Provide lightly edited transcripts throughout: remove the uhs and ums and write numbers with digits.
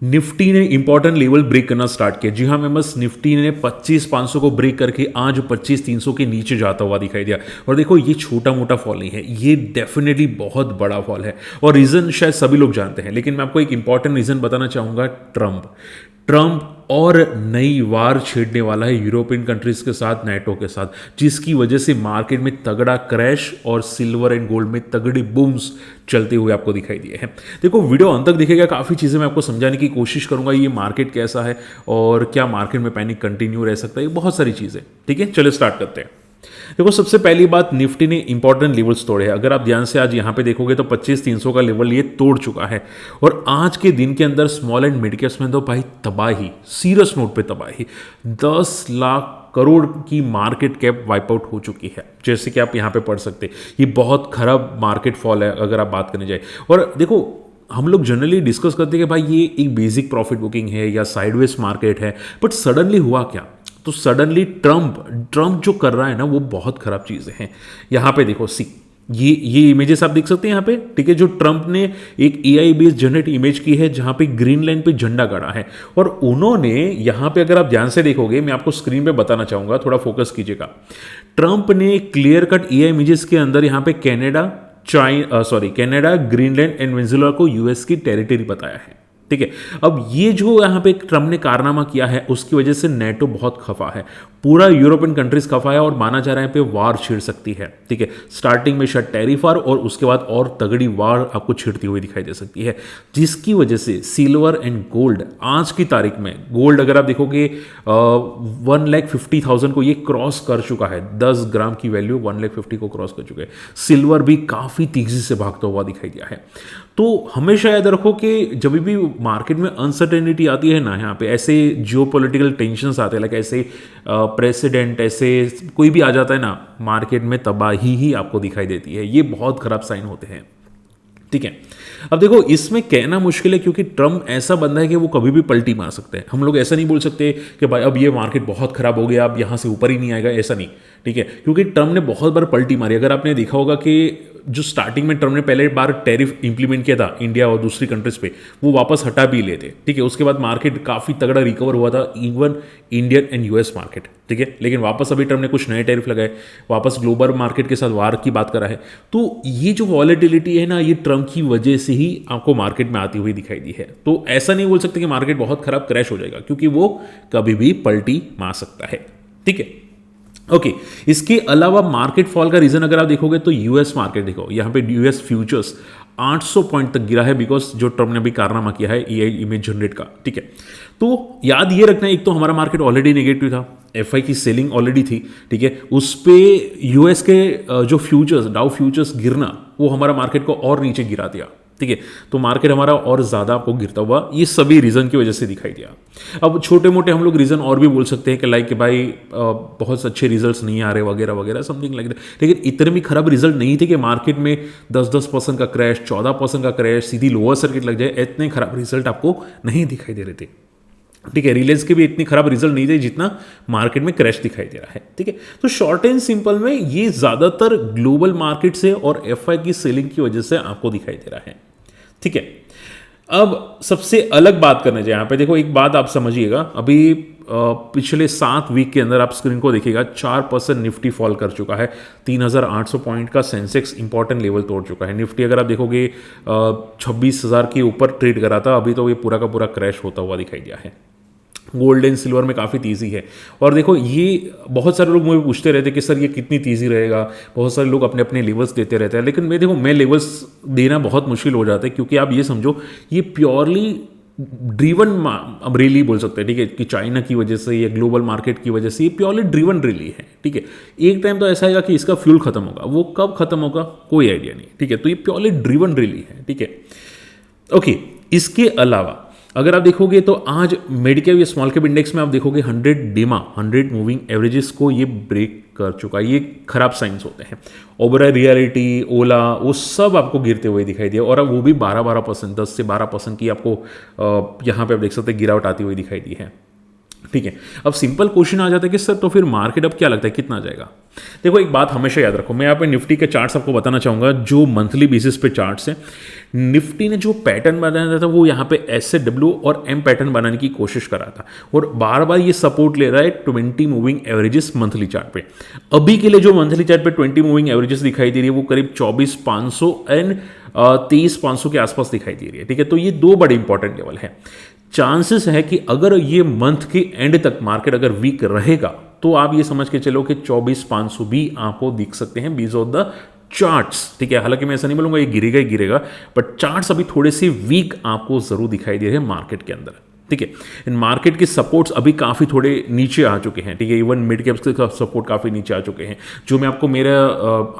Nifty ने important level break करना start किया। जी हाँ मेंबर्स, निफ्टी ने 25,500 को ब्रेक करके आज 25,300 के नीचे जाता हुआ दिखाई दिया। और देखो ये छोटा मोटा फॉल नहीं है, ये डेफिनेटली बहुत बड़ा फॉल है। और रीजन शायद सभी लोग जानते हैं, लेकिन मैं आपको एक इंपॉर्टेंट रीजन बताना चाहूंगा। ट्रंप और नई वार छेड़ने वाला है यूरोपियन कंट्रीज के साथ, नाटो के साथ, जिसकी वजह से मार्केट में तगड़ा क्रैश और सिल्वर एंड गोल्ड में तगड़ी बूम्स चलते हुए आपको दिखाई दिए हैं। देखो वीडियो अंत तक दिखेगा, काफ़ी चीज़ें मैं आपको समझाने की कोशिश करूंगा, ये मार्केट कैसा है और क्या मार्केट में पैनिक कंटिन्यू रह सकता है, बहुत सारी चीज़ें। ठीक है, चलो स्टार्ट करते हैं। देखो सबसे पहली बात, निफ्टी ने इंपॉर्टेंट लेवल्स तोड़े हैं। अगर आप ध्यान से आज यहां पे देखोगे तो 25,300 का लेवल ये तोड़ चुका है। और आज के दिन के अंदर स्मॉल एंड मिड कैप्स में तो भाई तबाही, सीरियस नोट पे तबाही, 10 लाख करोड़ की मार्केट कैप वाइप आउट हो चुकी है, जैसे कि आप यहां पे पढ़ सकते हैं। ये बहुत खराब मार्केट फॉल है अगर आप बात करने जाए। और देखो हम लोग जनरली डिस्कस करते हैं कि भाई ये एक बेसिक प्रॉफिट बुकिंग है या साइडवेज मार्केट है, बट सडनली हुआ क्या? तो सडनली ट्रंप जो कर रहा है ना, वो बहुत खराब चीज़ें हैं। यहाँ पे देखो सी, ये इमेजेस आप देख सकते हैं यहाँ पे, ठीक है, जो ट्रंप ने एक एआई बेस्ड जनरेट इमेज की है जहाँ पे ग्रीनलैंड पे झंडा गाड़ा है। और उन्होंने यहाँ पे, अगर आप ध्यान से देखोगे, मैं आपको स्क्रीन पे बताना चाहूँगा, थोड़ा फोकस कीजिएगा। ट्रंप ने क्लियर कट एआई इमेजेस के अंदर यहाँ पे कनाडा, ग्रीनलैंड एंड वेनेजुएला को यूएस की टेरिटरी बताया है। ठीक है, अब ये जो यहाँ पे ट्रंप ने कारनामा किया है, उसकी वजह से नेटो बहुत खफा है, पूरा यूरोपियन कंट्रीज खफा है और माना जा रहा है पे वार छिड़ सकती है। ठीक है, स्टार्टिंग में शायद टैरिफ वार और उसके बाद और तगड़ी वार आपको छिड़ती हुई दिखाई दे सकती है, जिसकी वजह से सिल्वर एंड गोल्ड आज की तारीख में, गोल्ड अगर आप देखोगे 1,50,000 को ये क्रॉस कर चुका है। 10 ग्राम की वैल्यू 1,50,000 को क्रॉस कर चुके हैं। सिल्वर भी काफ़ी तेजी से भागता हुआ दिखाई दिया है। तो हमेशा याद रखो कि जब भी मार्केट में अनसर्टेनिटी आती है ना, यहाँ पे ऐसे जियोपॉलिटिकल टेंशन्स आते हैं, लाइक ऐसे प्रेसिडेंट, ऐसे कोई भी आ जाता है ना, मार्केट में तबाही ही आपको दिखाई देती है। ये बहुत खराब साइन होते हैं। ठीक है, अब देखो इसमें कहना मुश्किल है, क्योंकि ट्रंप ऐसा बंदा है कि वो कभी भी पलटी मार सकते हैं। हम लोग ऐसा नहीं बोल सकते कि भाई अब ये मार्केट बहुत खराब हो गया, अब यहाँ से ऊपर ही नहीं आएगा, ऐसा नहीं। ठीक है, क्योंकि ट्रंप ने बहुत बार पलटी मारी। अगर आपने देखा होगा कि जो स्टार्टिंग में ट्रंप ने पहले बार टैरिफ इंप्लीमेंट किया था इंडिया और दूसरी कंट्रीज पे, वो वापस हटा भी लेते। ठीक है, उसके बाद मार्केट काफ़ी तगड़ा रिकवर हुआ था, even Indian and US market. ठीक है, लेकिन वापस अभी ट्रंप ने कुछ नए टैरिफ लगाए, वापस ग्लोबल मार्केट के साथ वार की बात करा है। तो ये जो वॉलेटिलिटी है ना, ये ट्रंप की वजह से ही आपको मार्केट में आती हुई दिखाई दी है। तो ऐसा नहीं बोल सकते कि मार्केट बहुत खराब क्रैश हो जाएगा, क्योंकि वो कभी भी पलटी मार सकता है। ठीक है, ओके, इसके अलावा मार्केट फॉल का रीजन अगर आप देखोगे तो यूएस मार्केट देखो, यहाँ पे यूएस फ्यूचर्स 800 पॉइंट तक गिरा है, बिकॉज जो ट्रंप ने अभी कारनामा किया है एआई इमेज जनरेट का। ठीक है, तो याद ये रखना, एक तो हमारा मार्केट ऑलरेडी नेगेटिव था, एफआई की सेलिंग ऑलरेडी थी। ठीक है, उस पे यूएस के जो फ्यूचर्स, डाउ फ्यूचर्स गिरना, वो हमारा मार्केट को और नीचे गिरा दिया। ठीक है, तो मार्केट हमारा और ज़्यादा आपको गिरता हुआ ये सभी रीज़न की वजह से दिखाई दिया। अब छोटे मोटे हम लोग रीज़न और भी बोल सकते हैं कि लाइक कि भाई बहुत अच्छे रिजल्ट्स नहीं आ रहे वगैरह वगैरह, समथिंग लाइक दैट। लेकिन इतने भी खराब रिजल्ट नहीं थे कि मार्केट में 10% का क्रैश, 14% का क्रैश, सीधी लोअर सर्किट लग जाए। इतने खराब रिजल्ट आपको नहीं दिखाई दे रहे थे। ठीक है, रिलायंस के भी इतनी खराब रिजल्ट नहीं थे जितना मार्केट में क्रैश दिखाई दे रहा है। ठीक है, तो शॉर्ट एंड सिंपल में ये ज़्यादातर ग्लोबल मार्केट से और एफआई की सेलिंग की वजह से आपको दिखाई दे रहा है। ठीक है, अब सबसे अलग बात करने जाए यहाँ पे, देखो एक बात आप समझिएगा, अभी पिछले 7 वीक के अंदर आप स्क्रीन को देखिएगा, 4% निफ्टी फॉल कर चुका है, 3,800 पॉइंट का सेंसेक्स इंपॉर्टेंट लेवल तोड़ चुका है। निफ्टी अगर आप देखोगे 26,000 के ऊपर ट्रेड करा था, अभी तो ये पूरा का पूरा क्रैश होता हुआ दिखाई दिया है। गोल्ड एंड सिल्वर में काफ़ी तेज़ी है। और देखो ये बहुत सारे लोग मुझे पूछते रहते हैं कि सर ये कितनी तेज़ी रहेगा, बहुत सारे लोग अपने अपने लेवल्स देते रहते हैं, लेकिन मैं लेवल्स देना बहुत मुश्किल हो जाता है, क्योंकि आप ये समझो ये प्योरली ड्रीवन अब रैली बोल सकते हैं। ठीक है, कि चाइना की वजह से या ग्लोबल मार्केट की वजह से ये प्योरली ड्रीवन रैली है। ठीक है, एक टाइम तो ऐसा आएगा कि इसका फ्यूल खत्म होगा, वो कब खत्म होगा कोई आइडिया नहीं। ठीक है, तो ये प्योरली ड्रीवन रैली है। ठीक है, ओके, इसके अलावा अगर आप देखोगे तो आज मिड कैप या स्मॉल कैप इंडेक्स में आप देखोगे 100 मूविंग एवरेजेस को ये ब्रेक कर चुका है। ये खराब साइंस होते हैं। ओबराय रियलिटी, ओला, वो सब आपको गिरते हुए दिखाई दिया, और अब वो भी 12% 10 से 12% की आपको यहाँ पे आप देख सकते हैं गिरावट आती हुई दिखाई दी है। ठीक है। अब सिंपल क्वेश्चन आ जाता है कि सर तो फिर मार्केट अब क्या लगता है कितना जाएगा। देखो एक बात हमेशा याद रखो, मैं यहाँ पे निफ्टी के चार्ट्स आपको बताना चाहूँगा जो मंथली बेसिस पे चार्ट्स हैं। निफ्टी ने जो पैटर्न बनाया था वो यहाँ पे SW और M पैटर्न बनाने की कोशिश करा था और बार बार ये सपोर्ट ले रहा है 20 मूविंग एवरेजेस मंथली चार्ट पे। अभी के लिए जो मंथली चार्ट पे 20 मूविंग एवरेजेस दिखाई दे रही है वो करीब 24,500 एंड 23,500 के आसपास दिखाई दे रही है। ठीक है, तो ये दो बड़े इंपॉर्टेंट लेवल है। चांसेस है कि अगर ये मंथ के एंड तक मार्केट अगर वीक रहेगा तो आप ये समझ के चलो कि 24,500 भी आपको दिख सकते हैं बेस्ड ऑन द चार्ट्स। ठीक है, हालांकि मैं ऐसा नहीं बोलूंगा ये गिरेगा ही गिरेगा, बट चार्ट्स अभी थोड़े से वीक आपको जरूर दिखाई दे रहे हैं मार्केट के अंदर। ठीक है, इन मार्केट के सपोर्ट्स अभी काफ़ी थोड़े नीचे आ चुके हैं। ठीक है, इवन मिड कैप्स के सपोर्ट काफ़ी नीचे आ चुके हैं, जो मैं आपको मेरा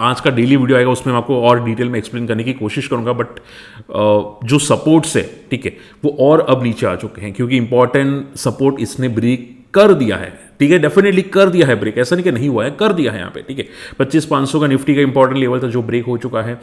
आज का डेली वीडियो आएगा उसमें मैं आपको और डिटेल में एक्सप्लेन करने की कोशिश करूंगा। बट जो सपोर्ट्स है ठीक है वो और अब नीचे आ चुके हैं क्योंकि इंपॉर्टेंट सपोर्ट इसने ब्रेक कर दिया है। ठीक है, डेफिनेटली कर दिया है ब्रेक, ऐसा नहीं कि नहीं हुआ है, कर दिया है यहाँ पे। ठीक है, 25,500 का निफ्टी का इंपॉर्टेंट लेवल था जो ब्रेक हो चुका है।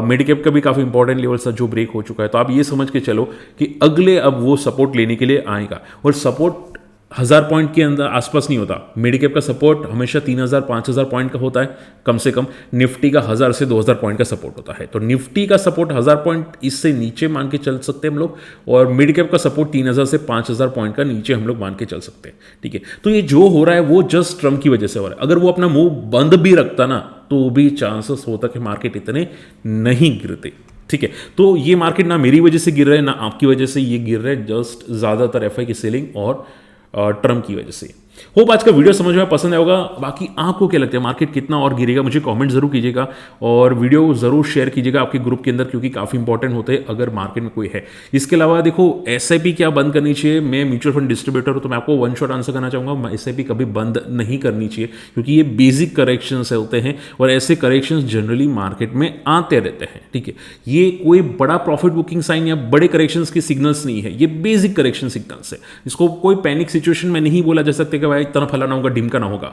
मिड कैप का भी काफ़ी इंपॉर्टेंट लेवल था जो ब्रेक हो चुका है। तो आप ये समझ के चलो कि अगले अब वो सपोर्ट लेने के लिए आएगा और सपोर्ट 1000 पॉइंट के अंदर आसपास नहीं होता। मिड कैप का सपोर्ट हमेशा 3000 5000 पॉइंट का होता है कम से कम। निफ्टी का 1000 से 2000 पॉइंट का सपोर्ट होता है। तो निफ्टी का सपोर्ट 1000 पॉइंट इससे नीचे मान के चल सकते हैं हम लोग और मिड कैप का सपोर्ट 3000 से 5000 पॉइंट का नीचे हम लोग मान के चल सकते हैं। ठीक है, तो ये जो हो रहा है वो जस्ट ट्रम्प की वजह से हो रहा है। अगर वो अपना मुंह बंद भी रखता ना तो भी चांसेस होता कि मार्केट इतने नहीं गिरते। ठीक है, तो ये मार्केट ना मेरी वजह से गिर रहा है ना आपकी वजह से ये गिर रहा है, जस्ट ज़्यादातर एफआई की सेलिंग और ट्रम्प की वजह से। होप आज का वीडियो समझ में पसंद आया होगा। बाकी आपको क्या लगता है मार्केट कितना और गिरेगा, मुझे कमेंट जरूर कीजिएगा और वीडियो जरूर शेयर कीजिएगा आपके ग्रुप के अंदर क्योंकि काफ़ी इंपॉर्टेंट होते हैं अगर मार्केट में कोई है। इसके अलावा देखो SIP क्या बंद करनी चाहिए, मैं म्यूचुअल फंड डिस्ट्रीब्यूटर हूँ तो मैं आपको वन शॉट आंसर करना चाहूँगा SIP कभी बंद नहीं करनी चाहिए क्योंकि ये बेसिक करेक्शंस होते हैं और ऐसे करेक्शंस जनरली मार्केट में आते रहते हैं। ठीक है, ये कोई बड़ा प्रॉफिट बुकिंग साइन या बड़े करेक्शंस के सिग्नल्स नहीं है, ये बेसिक करेक्शन सिग्नल्स है। इसको कोई पैनिक सिचुएशन में नहीं बोला जा सकता कि भाई इतना फलाना होगा ढिमका ना होगा।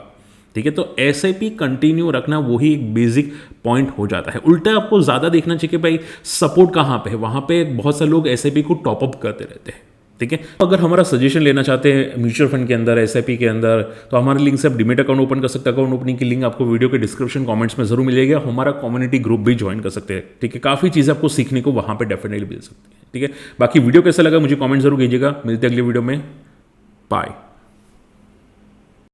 ठीक है, तो SIP कंटिन्यू रखना वही एक बेसिक पॉइंट हो जाता है। उल्टा आपको ज़्यादा देखना चाहिए कि भाई सपोर्ट कहाँ पे है, वहाँ पे बहुत सारे लोग SIP को टॉपअप करते रहते हैं। ठीक है, अगर हमारा सजेशन लेना चाहते हैं म्यूचुअल फंड के अंदर SIP के अंदर तो हमारे लिंक से आप डिमेट अकाउंट ओपन कर सकते हैं। अकाउंट ओपनिंग की लिंक आपको वीडियो के डिस्क्रिप्शन कमेंट्स में जरूर मिलेगा। हमारा कम्युनिटी ग्रुप भी ज्वाइन कर सकते हैं। ठीक है, काफ़ी चीज़ें आपको सीखने को वहाँ पर डेफिनेटली मिल सकती है। ठीक है, बाकी वीडियो कैसा लगा मुझे कमेंट जरूर कीजिएगा। मिलते हैं अगले वीडियो में, बाय।